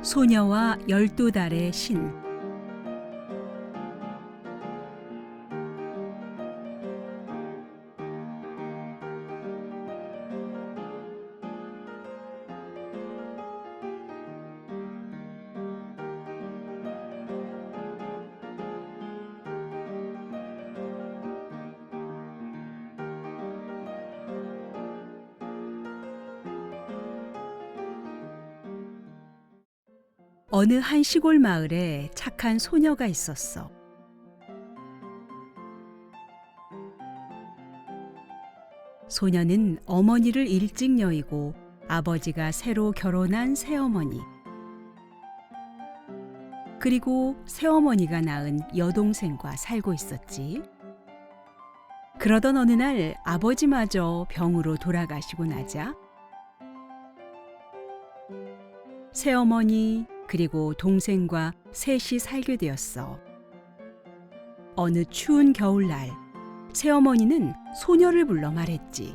소녀와 12달의 신. 어느 한 시골 마을에 착한 소녀가 있었어. 소녀는 어머니를 일찍 여의고 아버지가 새로 결혼한 새어머니, 그리고 새어머니가 낳은 여동생과 살고 있었지. 그러던 어느 날 아버지마저 병으로 돌아가시고 나자 새어머니 그리고 동생과 셋이 살게 되었어. 어느 추운 겨울날 새어머니는 소녀를 불러 말했지.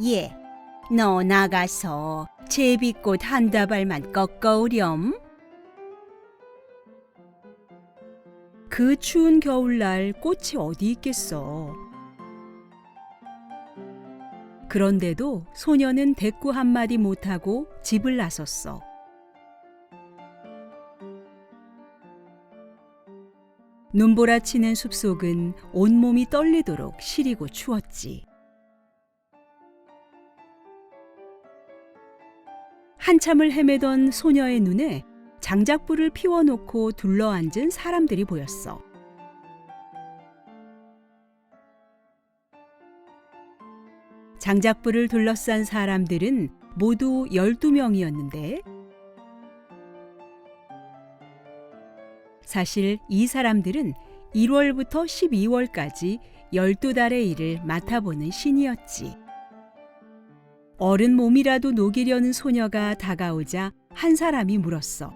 예, 너 나가서 제비꽃 한 다발만 꺾어오렴. 그 추운 겨울날 꽃이 어디 있겠어. 그런데도 소녀는 대꾸 한마디 못하고 집을 나섰어. 눈보라치는 숲속은 온몸이 떨리도록 시리고 추웠지. 한참을 헤매던 소녀의 눈에 장작불을 피워놓고 둘러앉은 사람들이 보였어. 장작불을 둘러싼 사람들은 모두 12명이었는데 사실 이 사람들은 1월부터 12월까지 12달의 일을 맡아보는 신이었지. 어른 몸이라도 녹이려는 소녀가 다가오자 한 사람이 물었어.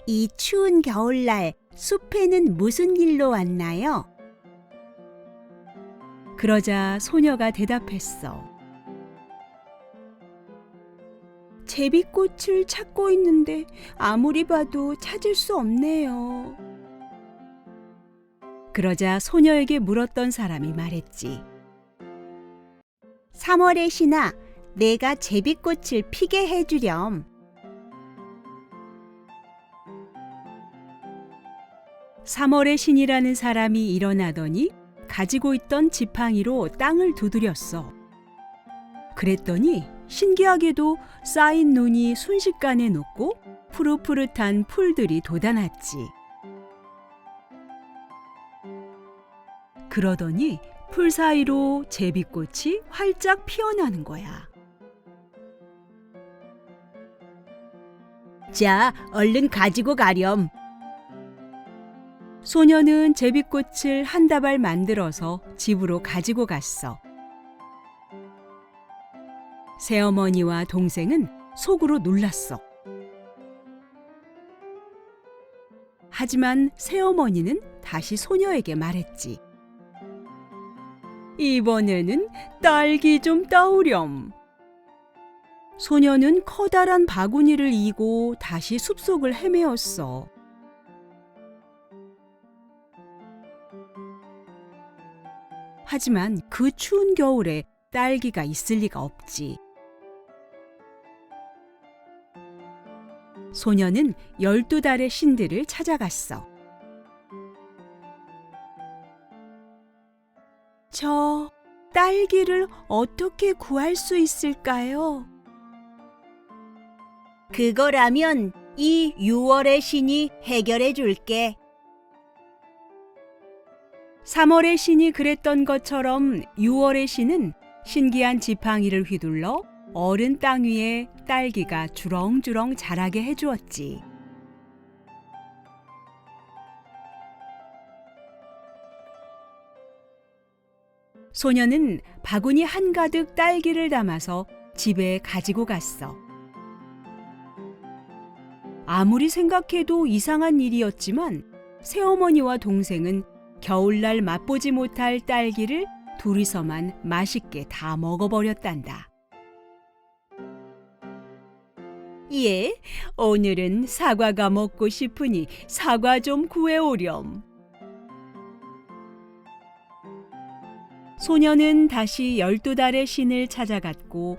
이 추운 겨울날 숲에는 무슨 일로 왔나요? 그러자 소녀가 대답했어. 제비꽃을 찾고 있는데 아무리 봐도 찾을 수 없네요. 그러자 소녀에게 물었던 사람이 말했지. 3월의 신아, 내가 제비꽃을 피게 해주렴. 3월의 신이라는 사람이 일어나더니 가지고 있던 지팡이로 땅을 두드렸어. 그랬더니 신기하게도 쌓인 눈이 순식간에 녹고 푸릇푸릇한 풀들이 돋아났지. 그러더니 풀 사이로 제비꽃이 활짝 피어나는 거야. 자, 얼른 가지고 가렴. 소녀는 제비꽃을 한 다발 만들어서 집으로 가지고 갔어. 새어머니와 동생은 속으로 놀랐어. 하지만 새어머니는 다시 소녀에게 말했지. 이번에는 딸기 좀 따오렴. 소녀는 커다란 바구니를 이고 다시 숲속을 헤매었어. 하지만 그 추운 겨울에 딸기가 있을 리가 없지. 소녀는 12달의 신들을 찾아갔어. 저 딸기를 어떻게 구할 수 있을까요? 그거라면 이 6월의 신이 해결해 줄게. 3월의 신이 그랬던 것처럼 6월의 신은 신기한 지팡이를 휘둘러 어른 땅 위에 딸기가 주렁주렁 자라게 해주었지. 소녀는 바구니 한가득 딸기를 담아서 집에 가지고 갔어. 아무리 생각해도 이상한 일이었지만 새어머니와 동생은 겨울날 맛보지 못할 딸기를 둘이서만 맛있게 다 먹어버렸단다. 예, 오늘은 사과가 먹고 싶으니 사과 좀 구해오렴. 소녀는 다시 12달의 신을 찾아갔고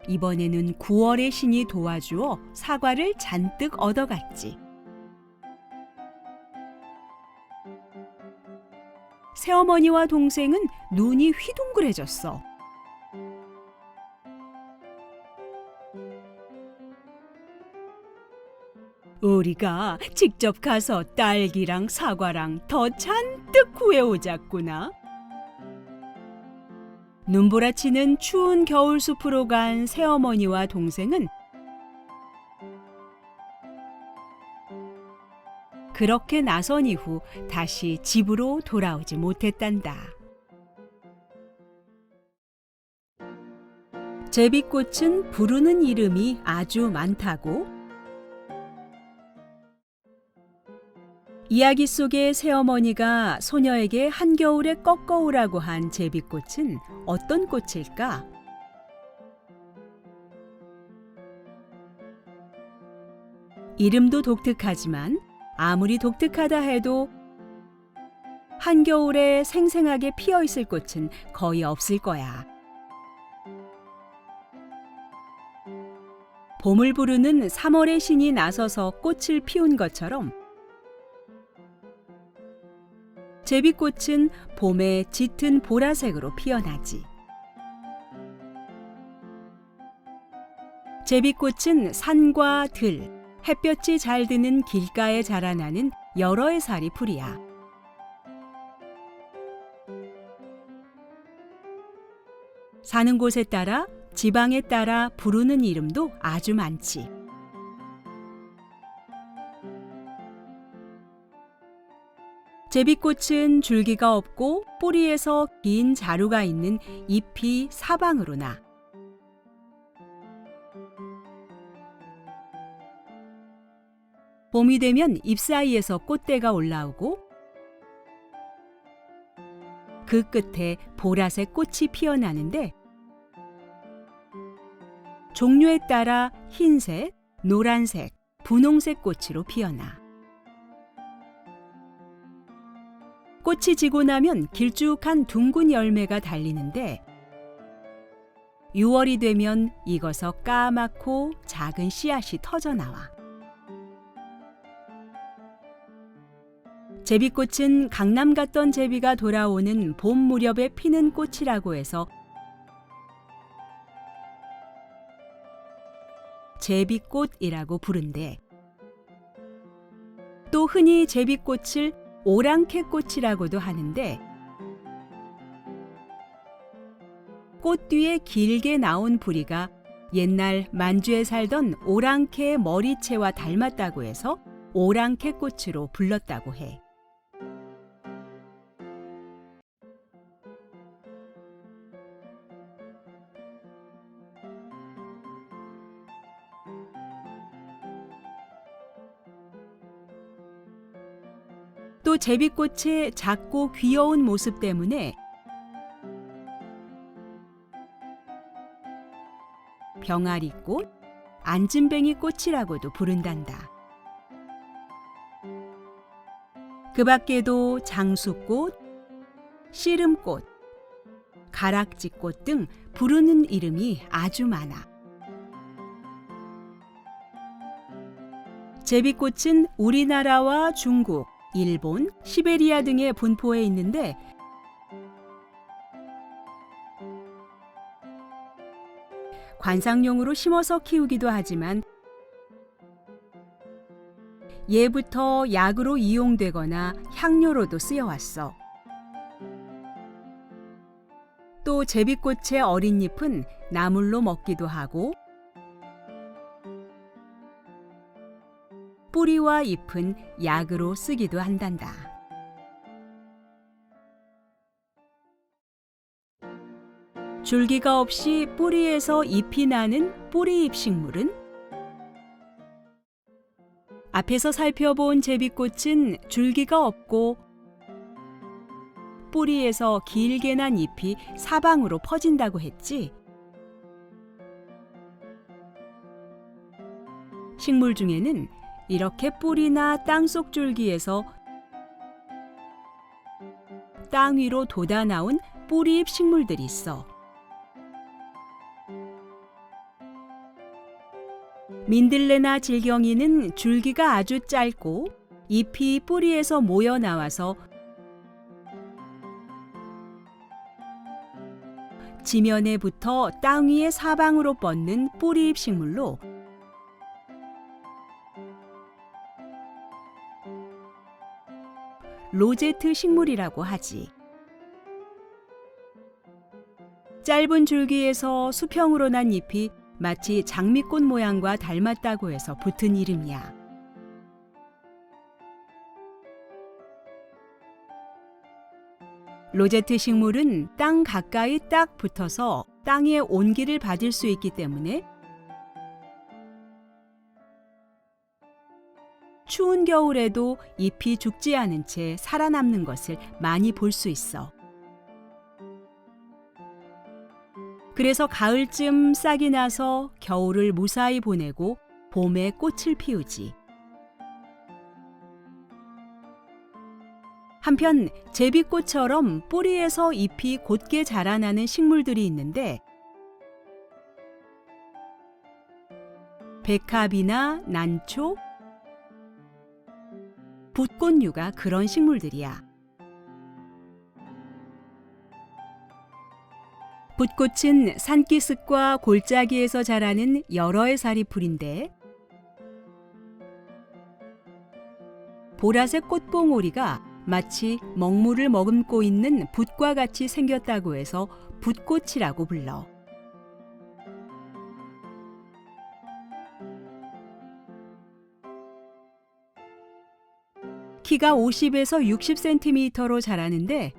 이번에는 9월의 신이 도와주어 사과를 잔뜩 얻어갔지. 새어머니와 동생은 눈이 휘둥그레졌어. 우리가 직접 가서 딸기랑 사과랑 더 잔뜩 구해오자꾸나. 눈보라치는 추운 겨울 숲으로 간 새어머니와 동생은 그렇게 나선 이후 다시 집으로 돌아오지 못했단다. 제비꽃은 부르는 이름이 아주 많다고. 이야기 속의 새어머니가 소녀에게 한겨울에 꺾어오라고 한 제비꽃은 어떤 꽃일까? 이름도 독특하지만 아무리 독특하다 해도 한겨울에 생생하게 피어 있을 꽃은 거의 없을 거야. 봄을 부르는 3월의 신이 나서서 꽃을 피운 것처럼 제비꽃은 봄에 짙은 보라색으로 피어나지. 제비꽃은 산과 들, 햇볕이 잘 드는 길가에 자라나는 여러 해살이 풀이야. 사는 곳에 따라, 지방에 따라 부르는 이름도 아주 많지. 제비꽃은 줄기가 없고 뿌리에서 긴 자루가 있는 잎이 사방으로 나. 봄이 되면 잎 사이에서 꽃대가 올라오고 그 끝에 보라색 꽃이 피어나는데 종류에 따라 흰색, 노란색, 분홍색 꽃으로 피어나. 꽃이 지고 나면 길쭉한 둥근 열매가 달리는데 6월이 되면 익어서 까맣고 작은 씨앗이 터져나와. 제비꽃은 강남 갔던 제비가 돌아오는 봄 무렵에 피는 꽃이라고 해서 제비꽃이라고 부른대. 또 흔히 제비꽃을 오랑캐꽃이라고도 하는데 꽃 뒤에 길게 나온 부리가 옛날 만주에 살던 오랑캐의 머리채와 닮았다고 해서 오랑캐꽃으로 불렀다고 해. 또 제비꽃의 작고 귀여운 모습 때문에 병아리꽃, 안진뱅이 꽃이라고도 부른단다. 그 밖에도 장수꽃, 씨름꽃, 가락지꽃 등 부르는 이름이 아주 많아. 제비꽃은 우리나라와 중국, 일본, 시베리아 등의 분포에 있는데 관상용으로 심어서 키우기도 하지만 예부터 약으로 이용되거나 향료로도 쓰여왔어. 또 제비꽃의 어린 잎은 나물로 먹기도 하고 뿌리와 잎은 약으로 쓰기도 한단다. 줄기가 없이 뿌리에서 잎이 나는 뿌리잎 식물은 앞에서 살펴본 제비꽃은 줄기가 없고 뿌리에서 길게 난 잎이 사방으로 퍼진다고 했지. 식물 중에는 이렇게 뿌리나 땅속 줄기에서 땅 위로 돋아나온 뿌리잎 식물들이 있어. 민들레나 질경이는 줄기가 아주 짧고 잎이 뿌리에서 모여 나와서 지면에 붙어 땅 위에 사방으로 뻗는 뿌리잎 식물로 로제트 식물이라고 하지. 짧은 줄기에서 수평으로 난 잎이 마치 장미꽃 모양과 닮았다고 해서 붙은 이름이야. 로제트 식물은 땅 가까이 딱 붙어서 땅의 온기를 받을 수 있기 때문에 추운 겨울에도 잎이 죽지 않은 채 살아남는 것을 많이 볼 수 있어. 그래서 가을쯤 싹이 나서 겨울을 무사히 보내고 봄에 꽃을 피우지. 한편 제비꽃처럼 뿌리에서 잎이 곧게 자라나는 식물들이 있는데 백합이나 난초, 붓꽃류가 그런 식물들이야. 붓꽃은 산기슭과 골짜기에서 자라는 여러 해 살이 풀인데 보라색 꽃봉오리가 마치 먹물을 머금고 있는 붓과 같이 생겼다고 해서 붓꽃이라고 불러. 키가 50에서 60cm로 자라는데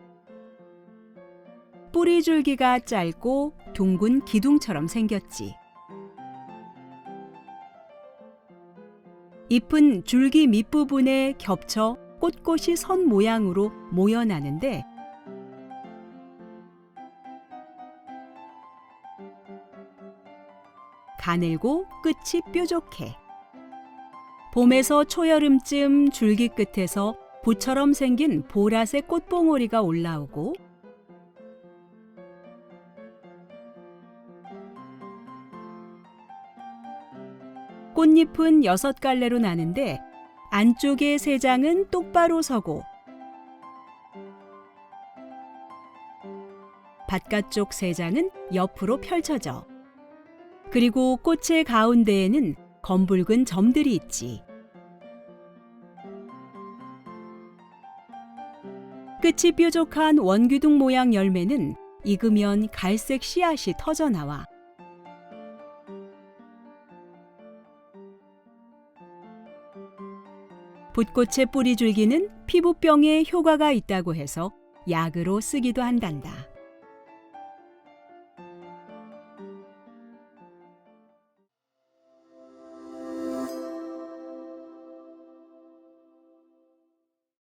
뿌리 줄기가 짧고 둥근 기둥처럼 생겼지. 잎은 줄기 밑부분에 겹쳐 꽃꽃이 선 모양으로 모여나는데 가늘고 끝이 뾰족해. 봄에서 초여름쯤 줄기 끝에서 붓처럼 생긴 보라색 꽃봉오리가 올라오고 꽃잎은 6갈래로 나는데 안쪽의 3장은 똑바로 서고 바깥쪽 3장은 옆으로 펼쳐져. 그리고 꽃의 가운데에는 검붉은 점들이 있지. 끝이 뾰족한 원귀둥 모양 열매는 익으면 갈색 씨앗이 터져 나와. 붓꽃의 뿌리 줄기는 피부병에 효과가 있다고 해서 약으로 쓰기도 한단다.